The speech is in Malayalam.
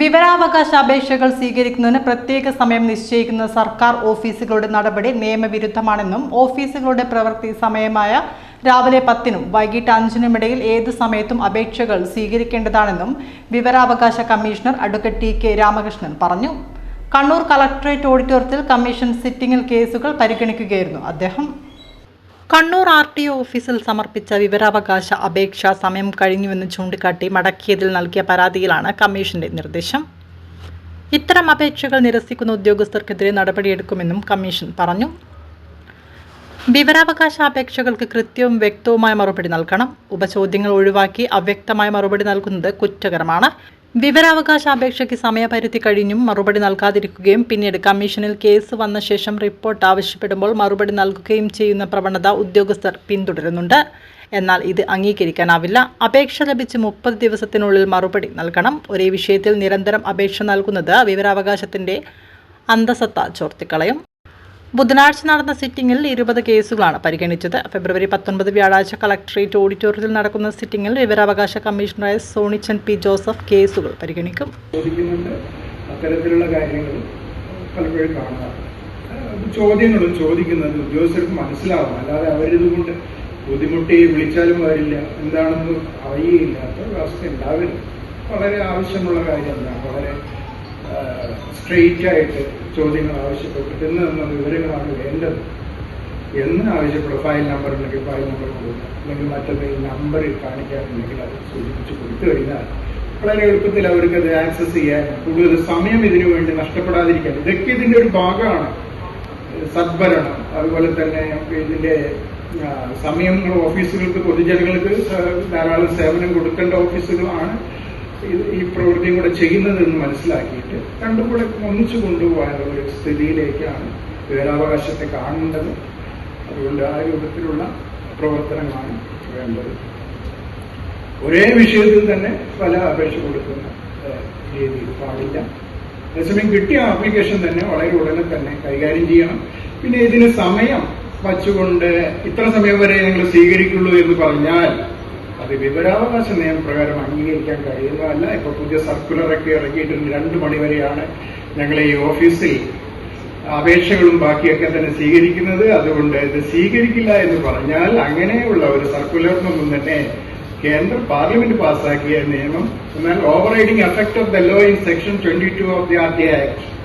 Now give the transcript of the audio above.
വിവരാവകാശ അപേക്ഷകൾ സ്വീകരിക്കുന്നതിന് പ്രത്യേക സമയം നിശ്ചയിക്കുന്ന സർക്കാർ ഓഫീസുകളുടെ നടപടി നിയമവിരുദ്ധമാണെന്നും ഓഫീസുകളുടെ പ്രവൃത്തി സമയമായ രാവിലെ 10-നും വൈകിട്ട് 5-നും ഇടയിൽ ഏത് സമയത്തും അപേക്ഷകൾ സ്വീകരിക്കേണ്ടതാണെന്നും വിവരാവകാശ കമ്മീഷണർ അഡ്വക്കേറ്റ് ടി.കെ. രാമകൃഷ്ണൻ പറഞ്ഞു. കണ്ണൂർ കളക്ടറേറ്റ് ഓഡിറ്റോറിയത്തിൽ കമ്മീഷൻ സിറ്റിംഗിൽ കേസുകൾ പരിഗണിക്കുകയായിരുന്നു അദ്ദേഹം. കണ്ണൂർ RTO ഓഫീസിൽ സമർപ്പിച്ച വിവരാവകാശ അപേക്ഷ സമയം കഴിഞ്ഞുവെന്ന് ചൂണ്ടിക്കാട്ടി മടക്കിയതിൽ നൽകിയ പരാതിയിലാണ് കമ്മീഷന്റെ നിർദ്ദേശം. ഇത്തരം അപേക്ഷകൾ നിരസിക്കുന്ന ഉദ്യോഗസ്ഥർക്കെതിരെ നടപടിയെടുക്കുമെന്നും കമ്മീഷൻ പറഞ്ഞു. വിവരാവകാശ അപേക്ഷകൾക്ക് കൃത്യവും വ്യക്തവുമായ മറുപടി നൽകണം. ഉപചോദ്യങ്ങൾ ഒഴിവാക്കി അവ്യക്തമായ മറുപടി നൽകുന്നത് കുറ്റകരമാണ്. വിവരാവകാശ അപേക്ഷയ്ക്ക് സമയപരിധി കഴിഞ്ഞും മറുപടി നൽകാതിരിക്കുകയും പിന്നീട് കമ്മീഷനിൽ കേസ് വന്ന ശേഷം റിപ്പോർട്ട് ആവശ്യപ്പെടുമ്പോൾ മറുപടി നൽകുകയും ചെയ്യുന്ന പ്രവണത ഉദ്യോഗസ്ഥർ പിന്തുടരുന്നുണ്ട്. എന്നാൽ ഇത് അംഗീകരിക്കാനാവില്ല. അപേക്ഷ ലഭിച്ച് 30 ദിവസത്തിനുള്ളിൽ മറുപടി നൽകണം. ഒരേ വിഷയത്തിൽ നിരന്തരം അപേക്ഷ നൽകുന്നത് വിവരാവകാശത്തിന്റെ അന്തസത്ത ചോർത്തിക്കളയും. ബുധനാഴ്ച നടന്ന സിറ്റിംഗിൽ 20 കേസുകളാണ് പരിഗണിച്ചത്. ഫെബ്രുവരി 19 വ്യാഴാഴ്ച കളക്ടറേറ്റ് ഓഡിറ്റോറിയത്തിൽ നടക്കുന്ന സിറ്റിംഗിൽ വിവരാവകാശ കമ്മീഷണറായ സോണിച്ചൻ പി. ജോസഫ് കേസുകൾ പരിഗണിക്കും. അത്തരത്തിലുള്ള കാര്യങ്ങൾ പലപ്പോഴും കാണുക, ചോദ്യങ്ങളും ചോദിക്കുന്നത് ഉദ്യോഗസ്ഥർക്ക് മനസ്സിലാവും. അല്ലാതെ അവരിതുകൊണ്ട് ബുദ്ധിമുട്ടി വിളിച്ചാലും വരില്ല, എന്താണെന്ന് അറിയില്ലാത്ത അവസ്ഥ ഉണ്ടാവരുത്. വളരെ ആവശ്യമുള്ള കാര്യമല്ല, വളരെ സ്ട്രെയിറ്റ് ആയിട്ട് ചോദ്യങ്ങൾ ആവശ്യപ്പെട്ടിട്ട് ഇന്ന് തന്ന വിവരങ്ങളാണ് വേണ്ടത് എന്ന് ആവശ്യപ്പെടും. ഫയൽ നമ്പർ ഉണ്ടെങ്കിൽ ഫയൽ നമ്പർ കൊടുക്കുക, അല്ലെങ്കിൽ മറ്റെന്തെങ്കിലും നമ്പർ കാണിക്കാറുണ്ടെങ്കിൽ അത് സൂചിപ്പിച്ച് കൊടുത്തു കഴിഞ്ഞാൽ വളരെ എളുപ്പത്തിൽ അവർക്ക് അത് ആക്സസ് ചെയ്യാൻ, കൂടുതൽ സമയം ഇതിനു വേണ്ടി നഷ്ടപ്പെടാതിരിക്കാൻ. ഇതൊക്കെ ഇതിന്റെ ഒരു ഭാഗമാണ്. സദ്ഭരണം, അതുപോലെ തന്നെ ഇതിന്റെ സമയങ്ങൾ ഓഫീസുകൾക്ക്, പൊതുജനങ്ങൾക്ക് ധാരാളം സേവനം കൊടുക്കേണ്ട ഓഫീസുകളാണ് ഈ പ്രവൃത്തിയും കൂടെ ചെയ്യുന്നതെന്ന് മനസ്സിലാക്കിയിട്ട് രണ്ടും കൂടെ ഒന്നിച്ചു കൊണ്ടുപോകാനുള്ള ഒരു സ്ഥിതിയിലേക്കാണ് വിവരാവകാശത്തെ കാണേണ്ടത്. അതുകൊണ്ട് ആ രൂപത്തിലുള്ള പ്രവർത്തനങ്ങളാണ് വേണ്ടത്. ഒരേ വിഷയത്തിൽ തന്നെ പല അപേക്ഷ കൊടുക്കുന്ന രീതി പാടില്ല. അതേസമയം കിട്ടിയ ആപ്ലിക്കേഷൻ തന്നെ വളരെ ഉടനെ തന്നെ കൈകാര്യം ചെയ്യണം. പിന്നെ ഇതിന് സമയം വച്ചുകൊണ്ട് ഇത്ര സമയം വരെ ഞങ്ങൾ സ്വീകരിക്കുള്ളൂ എന്ന് പറഞ്ഞാൽ അത് വിവരാവകാശ നിയമപ്രകാരം അംഗീകരിക്കാൻ കഴിയുന്നതല്ല. ഇപ്പൊ പുതിയ സർക്കുലറൊക്കെ ഇറക്കിയിട്ടുണ്ട്. 2 മണി വരെയാണ് ഞങ്ങൾ ഈ ഓഫീസിൽ അപേക്ഷകളും ബാക്കിയൊക്കെ തന്നെ സ്വീകരിക്കുന്നത്. അതുകൊണ്ട് ഇത് സ്വീകരിക്കില്ല എന്ന് പറഞ്ഞാൽ അങ്ങനെയുള്ള ഒരു സർക്കുലറിനൊന്നും തന്നെ കേന്ദ്ര പാർലമെന്റ് പാസ്സാക്കിയ നിയമം, എന്നാൽ overriding effect of the law in section 22 of the RTI act